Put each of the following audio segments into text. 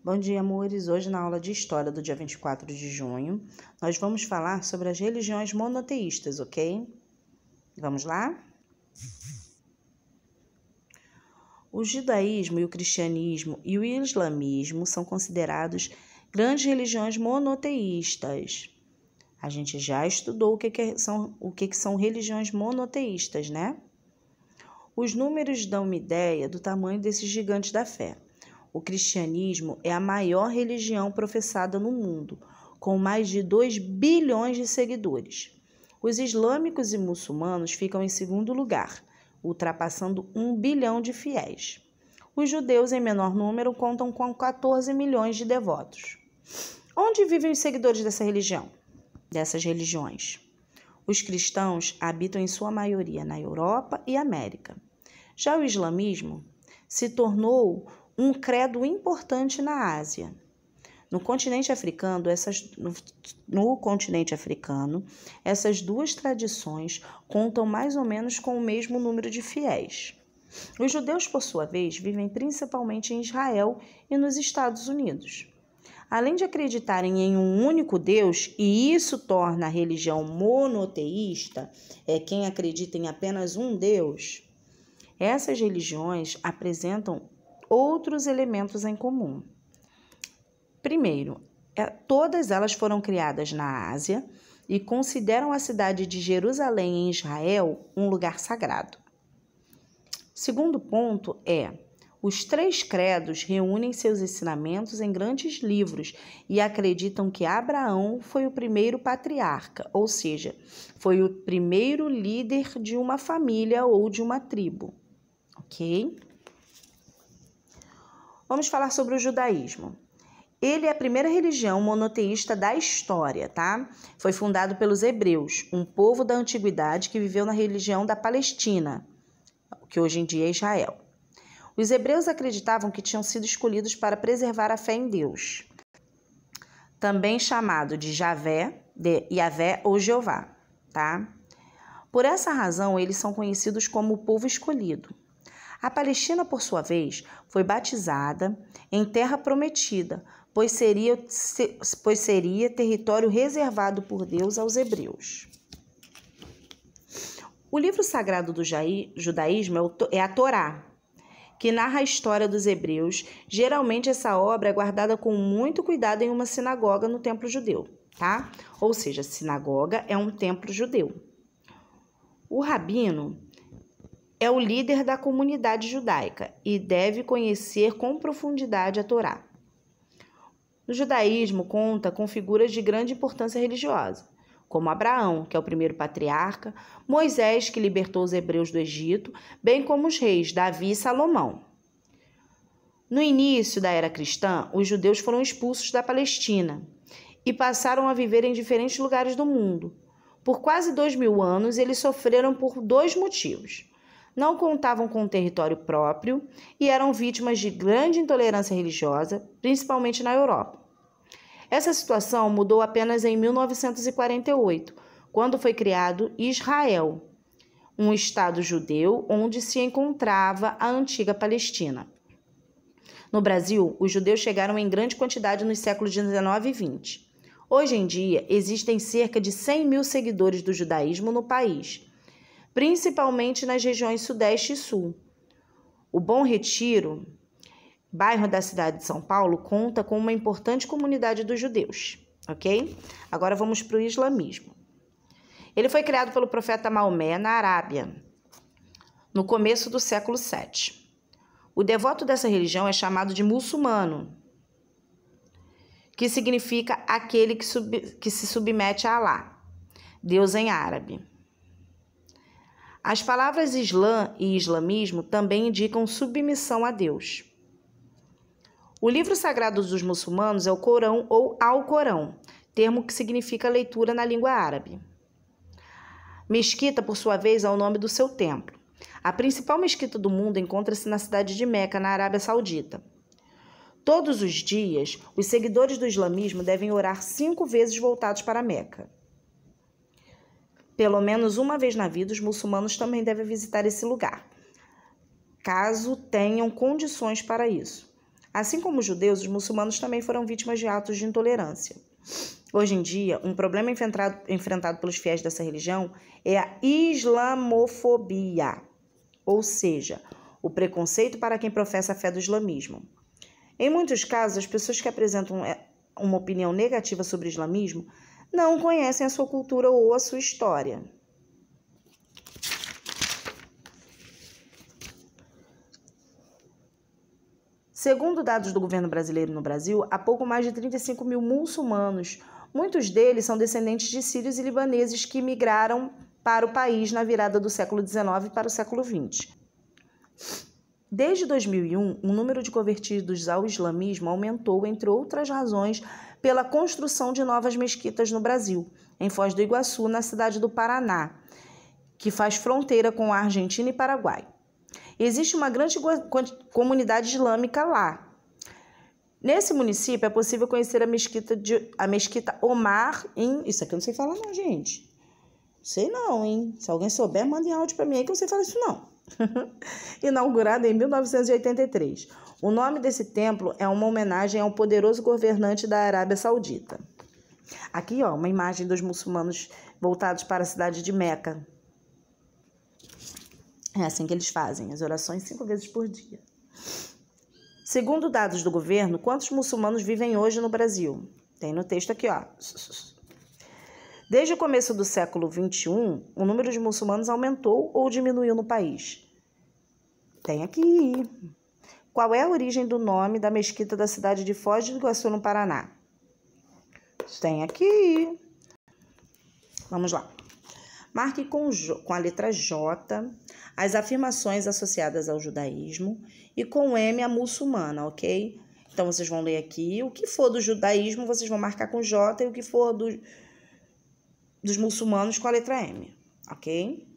Bom dia, amores! Hoje, na aula de História do dia 24 de junho, nós vamos falar sobre as religiões monoteístas, ok? Vamos lá? O judaísmo e o cristianismo e o islamismo são considerados grandes religiões monoteístas. A gente já estudou o que são religiões monoteístas, né? Os números dão uma ideia do tamanho desses gigantes da fé. O cristianismo é a maior religião professada no mundo, com mais de 2 bilhões de seguidores. Os islâmicos e muçulmanos ficam em segundo lugar, ultrapassando 1 bilhão de fiéis. Os judeus, em menor número, contam com 14 milhões de devotos. Onde vivem os seguidores dessas religiões? Os cristãos habitam em sua maioria na Europa e América. Já o islamismo se tornou um credo importante na Ásia. No continente africano, essas duas tradições contam mais ou menos com o mesmo número de fiéis. Os judeus, por sua vez, vivem principalmente em Israel e nos Estados Unidos. Além de acreditarem em um único Deus, e isso torna a religião monoteísta, quem acredita em apenas um Deus, essas religiões apresentam outros elementos em comum. Primeiro, todas elas foram criadas na Ásia e consideram a cidade de Jerusalém, em Israel, um lugar sagrado. Segundo ponto os 3 credos reúnem seus ensinamentos em grandes livros e acreditam que Abraão foi o primeiro patriarca, ou seja, foi o primeiro líder de uma família ou de uma tribo. Ok? Vamos falar sobre o judaísmo. Ele é a primeira religião monoteísta da história, tá? Foi fundado pelos hebreus, um povo da antiguidade que viveu na região da Palestina, que hoje em dia é Israel. Os hebreus acreditavam que tinham sido escolhidos para preservar a fé em Deus, também chamado de Javé ou Jeová, tá? Por essa razão, eles são conhecidos como o povo escolhido. A Palestina, por sua vez, foi batizada em Terra Prometida, pois seria território reservado por Deus aos hebreus. O livro sagrado do judaísmo é a Torá, que narra a história dos hebreus. Geralmente, essa obra é guardada com muito cuidado em uma sinagoga no templo judeu, tá? Ou seja, a sinagoga é um templo judeu. O rabino é o líder da comunidade judaica e deve conhecer com profundidade a Torá. O judaísmo conta com figuras de grande importância religiosa, como Abraão, que é o primeiro patriarca, Moisés, que libertou os hebreus do Egito, bem como os reis Davi e Salomão. No início da era cristã, os judeus foram expulsos da Palestina e passaram a viver em diferentes lugares do mundo. Por quase 2000 anos, eles sofreram por 2 motivos. Não contavam com um território próprio e eram vítimas de grande intolerância religiosa, principalmente na Europa. Essa situação mudou apenas em 1948, quando foi criado Israel, um estado judeu onde se encontrava a antiga Palestina. No Brasil, os judeus chegaram em grande quantidade nos séculos 19 e 20. Hoje em dia, existem cerca de 100 mil seguidores do judaísmo no país, principalmente nas regiões Sudeste e Sul. O Bom Retiro, bairro da cidade de São Paulo, conta com uma importante comunidade dos judeus, ok? Agora vamos para o islamismo. Ele foi criado pelo profeta Maomé na Arábia, no começo do século VII. O devoto dessa religião é chamado de muçulmano, que significa aquele que se submete a Alá, Deus em árabe. As palavras Islã e islamismo também indicam submissão a Deus. O livro sagrado dos muçulmanos é o Corão ou Alcorão, termo que significa leitura na língua árabe. Mesquita, por sua vez, é o nome do seu templo. A principal mesquita do mundo encontra-se na cidade de Meca, na Arábia Saudita. Todos os dias, os seguidores do islamismo devem orar 5 vezes voltados para Meca. Pelo menos uma vez na vida, os muçulmanos também devem visitar esse lugar, caso tenham condições para isso. Assim como os judeus, os muçulmanos também foram vítimas de atos de intolerância. Hoje em dia, um problema enfrentado pelos fiéis dessa religião é a islamofobia, ou seja, o preconceito para quem professa a fé do islamismo. Em muitos casos, as pessoas que apresentam uma opinião negativa sobre o islamismo não conhecem a sua cultura ou a sua história. Segundo dados do governo brasileiro no Brasil, há pouco mais de 35 mil muçulmanos. Muitos deles são descendentes de sírios e libaneses que migraram para o país na virada do século XIX para o século XX. Desde 2001, o número de convertidos ao islamismo aumentou, entre outras razões, pela construção de novas mesquitas no Brasil, em Foz do Iguaçu, na cidade do Paraná, que faz fronteira com a Argentina e Paraguai. Existe uma grande comunidade islâmica lá. Nesse município é possível conhecer a mesquita Omar Isso aqui eu não sei falar não, gente. Sei não, hein? Se alguém souber, mande áudio para mim aí que eu não sei falar isso não. Inaugurada em 1983. O nome desse templo é uma homenagem ao poderoso governante da Arábia Saudita. Aqui, ó, uma imagem dos muçulmanos voltados para a cidade de Meca. É assim que eles fazem, as orações 5 vezes por dia. Segundo dados do governo, quantos muçulmanos vivem hoje no Brasil? Tem no texto aqui, ó. Desde o começo do século XXI, o número de muçulmanos aumentou ou diminuiu no país? Tem aqui. Qual é a origem do nome da mesquita da cidade de Foz do Iguaçu, no Paraná? Tem aqui. Vamos lá. Marque com a letra J as afirmações associadas ao judaísmo e com M a muçulmana, ok? Então, vocês vão ler aqui. O que for do judaísmo, vocês vão marcar com J, e o que for dos muçulmanos com a letra M, ok?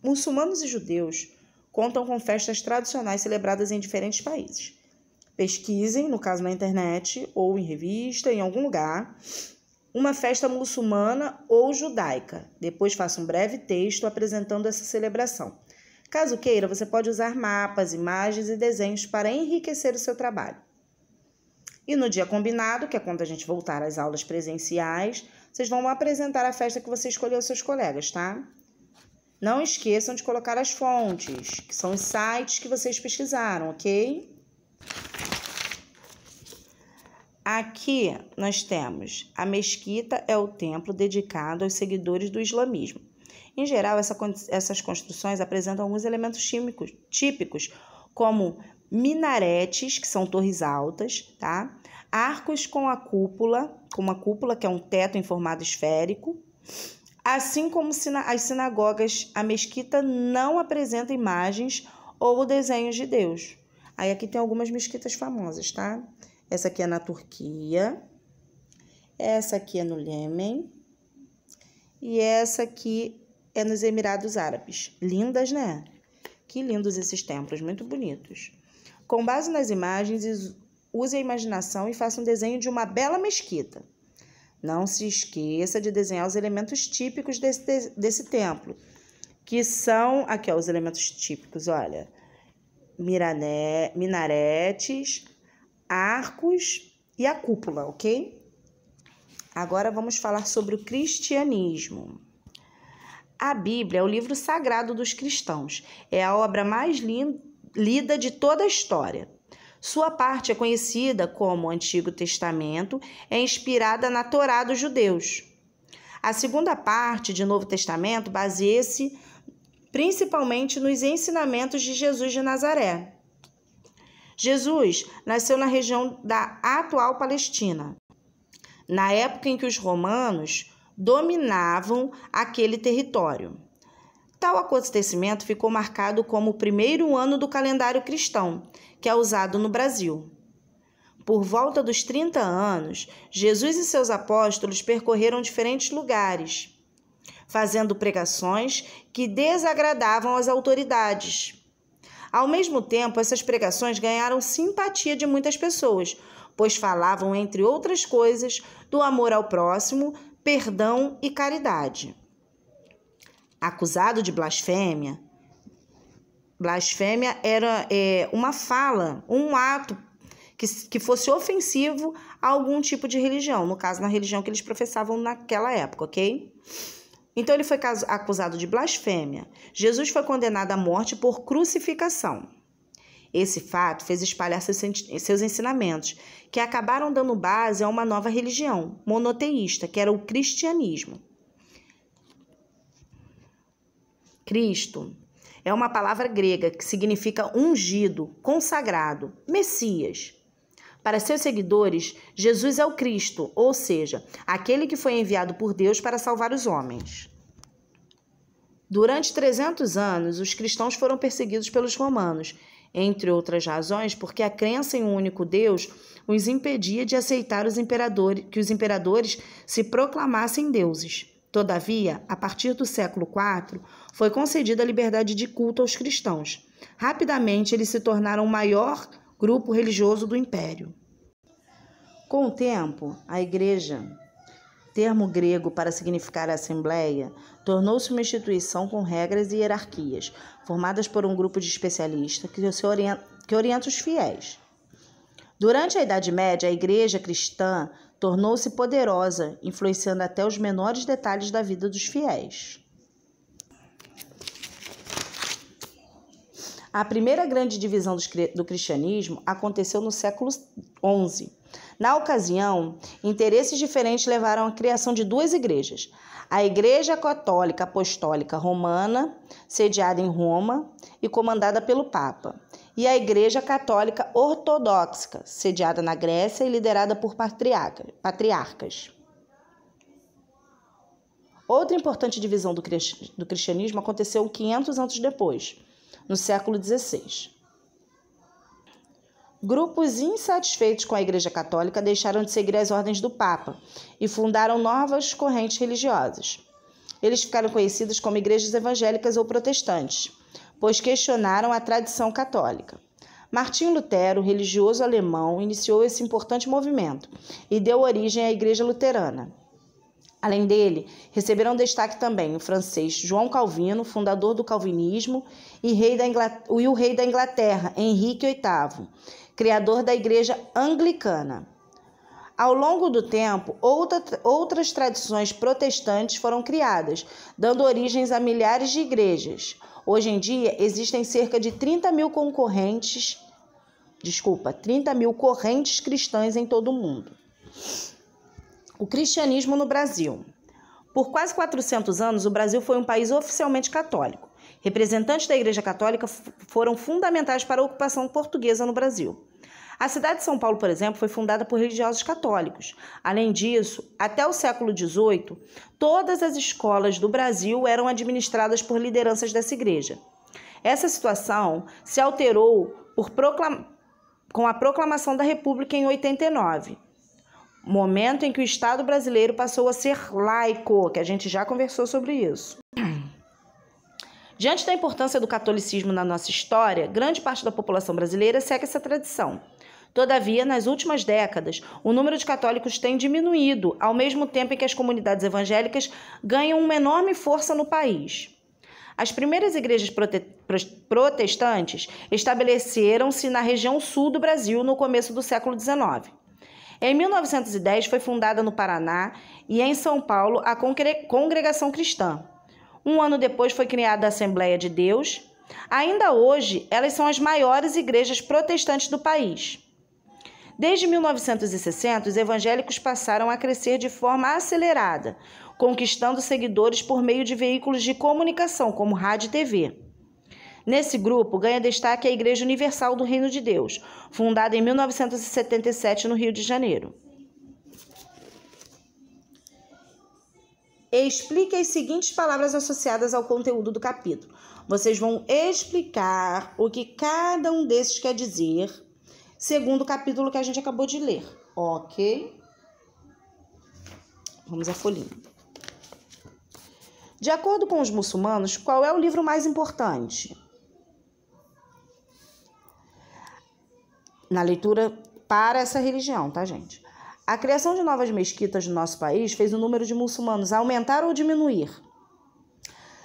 Muçulmanos e judeus contam com festas tradicionais celebradas em diferentes países. Pesquisem, no caso na internet ou em revista, em algum lugar, uma festa muçulmana ou judaica. Depois faça um breve texto apresentando essa celebração. Caso queira, você pode usar mapas, imagens e desenhos para enriquecer o seu trabalho. E no dia combinado, que é quando a gente voltar às aulas presenciais, vocês vão apresentar a festa que você escolheu aos seus colegas, tá? Não esqueçam de colocar as fontes, que são os sites que vocês pesquisaram, ok? Aqui nós temos a mesquita é o templo dedicado aos seguidores do islamismo. Em geral, essas construções apresentam alguns elementos típicos, como minaretes, que são torres altas, tá? Arcos com uma cúpula, que é um teto em formato esférico. Assim como as sinagogas, a mesquita não apresenta imagens ou desenhos de Deus. Aí aqui tem algumas mesquitas famosas, tá? Essa aqui é na Turquia, essa aqui é no Iêmen e essa aqui é nos Emirados Árabes. Lindas, né? Que lindos esses templos, muito bonitos. Com base nas imagens, use a imaginação e faça um desenho de uma bela mesquita. Não se esqueça de desenhar os elementos típicos desse templo, que são, aqui ó, os elementos típicos, olha, minaretes, arcos e a cúpula, ok? Agora vamos falar sobre o cristianismo. A Bíblia é o livro sagrado dos cristãos. É a obra mais lida de toda a história. Sua parte é conhecida como Antigo Testamento, é inspirada na Torá dos judeus. A segunda parte de Novo Testamento baseia-se principalmente nos ensinamentos de Jesus de Nazaré. Jesus nasceu na região da atual Palestina, na época em que os romanos dominavam aquele território. Tal acontecimento ficou marcado como o primeiro ano do calendário cristão, que é usado no Brasil. Por volta dos 30 anos, Jesus e seus apóstolos percorreram diferentes lugares, fazendo pregações que desagradavam as autoridades. Ao mesmo tempo, essas pregações ganharam simpatia de muitas pessoas, pois falavam, entre outras coisas, do amor ao próximo, perdão e caridade. Acusado de blasfêmia, blasfêmia era uma fala, um ato que fosse ofensivo a algum tipo de religião, no caso, na religião que eles professavam naquela época, ok? Então, ele foi acusado de blasfêmia. Jesus foi condenado à morte por crucificação. Esse fato fez espalhar seus ensinamentos, que acabaram dando base a uma nova religião, monoteísta, que era o cristianismo. Cristo é uma palavra grega que significa ungido, consagrado, Messias. Para seus seguidores, Jesus é o Cristo, ou seja, aquele que foi enviado por Deus para salvar os homens. Durante 300 anos, os cristãos foram perseguidos pelos romanos, entre outras razões, porque a crença em um único Deus os impedia de aceitar que os imperadores se proclamassem deuses. Todavia, a partir do século IV, foi concedida a liberdade de culto aos cristãos. Rapidamente, eles se tornaram o maior grupo religioso do império. Com o tempo, a igreja, termo grego para significar assembleia, tornou-se uma instituição com regras e hierarquias, formadas por um grupo de especialistas que orienta os fiéis. Durante a Idade Média, a igreja cristã tornou-se poderosa, influenciando até os menores detalhes da vida dos fiéis. A primeira grande divisão do cristianismo aconteceu no século XI. Na ocasião, interesses diferentes levaram à criação de duas igrejas. A Igreja Católica Apostólica Romana, sediada em Roma e comandada pelo Papa, e a Igreja Católica Ortodoxa, sediada na Grécia e liderada por patriarcas. Outra importante divisão do cristianismo aconteceu 500 anos depois, no século XVI. Grupos insatisfeitos com a Igreja Católica deixaram de seguir as ordens do Papa e fundaram novas correntes religiosas. Eles ficaram conhecidos como igrejas evangélicas ou protestantes, pois questionaram a tradição católica. Martinho Lutero, religioso alemão, iniciou esse importante movimento e deu origem à Igreja Luterana. Além dele, receberam destaque também o francês João Calvino, fundador do calvinismo, e o rei da Inglaterra, Henrique VIII, criador da Igreja Anglicana. Ao longo do tempo, outras tradições protestantes foram criadas, dando origens a milhares de igrejas. Hoje em dia, existem cerca de 30 mil correntes cristãs em todo o mundo. O cristianismo no Brasil. Por quase 400 anos, o Brasil foi um país oficialmente católico. Representantes da Igreja Católica foram fundamentais para a ocupação portuguesa no Brasil. A cidade de São Paulo, por exemplo, foi fundada por religiosos católicos. Além disso, até o século XVIII, todas as escolas do Brasil eram administradas por lideranças dessa igreja. Essa situação se alterou com a proclamação da República em 89. Momento em que o Estado brasileiro passou a ser laico, que a gente já conversou sobre isso. Diante da importância do catolicismo na nossa história, grande parte da população brasileira segue essa tradição. Todavia, nas últimas décadas, o número de católicos tem diminuído, ao mesmo tempo em que as comunidades evangélicas ganham uma enorme força no país. As primeiras igrejas protestantes estabeleceram-se na região sul do Brasil no começo do século XIX. Em 1910 foi fundada no Paraná e em São Paulo a Congregação Cristã. Um ano depois foi criada a Assembleia de Deus. Ainda hoje, elas são as maiores igrejas protestantes do país. Desde 1960, os evangélicos passaram a crescer de forma acelerada, conquistando seguidores por meio de veículos de comunicação, como rádio e TV. Nesse grupo, ganha destaque a Igreja Universal do Reino de Deus, fundada em 1977 no Rio de Janeiro. Explique as seguintes palavras associadas ao conteúdo do capítulo. Vocês vão explicar o que cada um desses quer dizer, segundo o capítulo que a gente acabou de ler, ok? Vamos à folhinha. De acordo com os muçulmanos, qual é o livro mais importante? Na leitura para essa religião, tá, gente? A criação de novas mesquitas no nosso país fez o número de muçulmanos aumentar ou diminuir?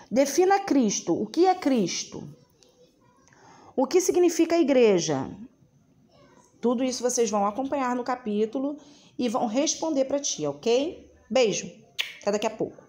Defina Cristo. O que é Cristo? O que significa igreja? Tudo isso vocês vão acompanhar no capítulo e vão responder para tia, ok? Beijo, até daqui a pouco.